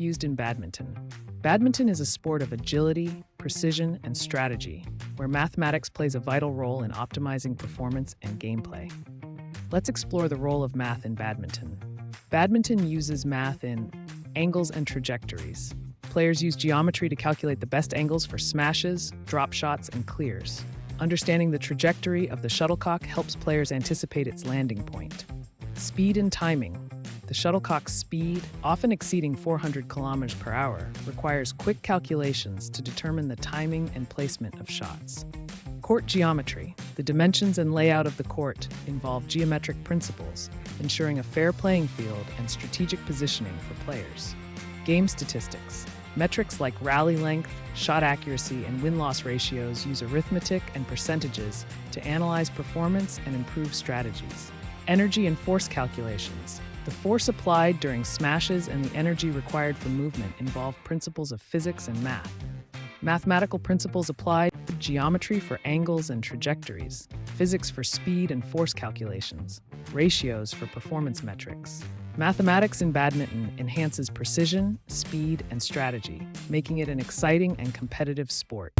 used in badminton. Badminton is a sport of agility, precision, and strategy, where mathematics plays a vital role in optimizing performance and gameplay. Let's explore the role of math in badminton. Badminton uses math in angles and trajectories. Players use geometry to calculate the best angles for smashes, drop shots, and clears. Understanding the trajectory of the shuttlecock helps players anticipate its landing point. Speed and timing. The shuttlecock's speed, often exceeding 400 kilometers per hour, requires quick calculations to determine the timing and placement of shots. Court geometry. The dimensions and layout of the court involve geometric principles, ensuring a fair playing field and strategic positioning for players. Game statistics. Metrics like rally length, shot accuracy, and win-loss ratios use arithmetic and percentages to analyze performance and improve strategies. Energy and force calculations. The force applied during smashes and the energy required for movement involve principles of physics and math. Mathematical principles applied, geometry for angles and trajectories, physics for speed and force calculations, ratios for performance metrics. Mathematics in badminton enhances precision, speed, and strategy, making it an exciting and competitive sport.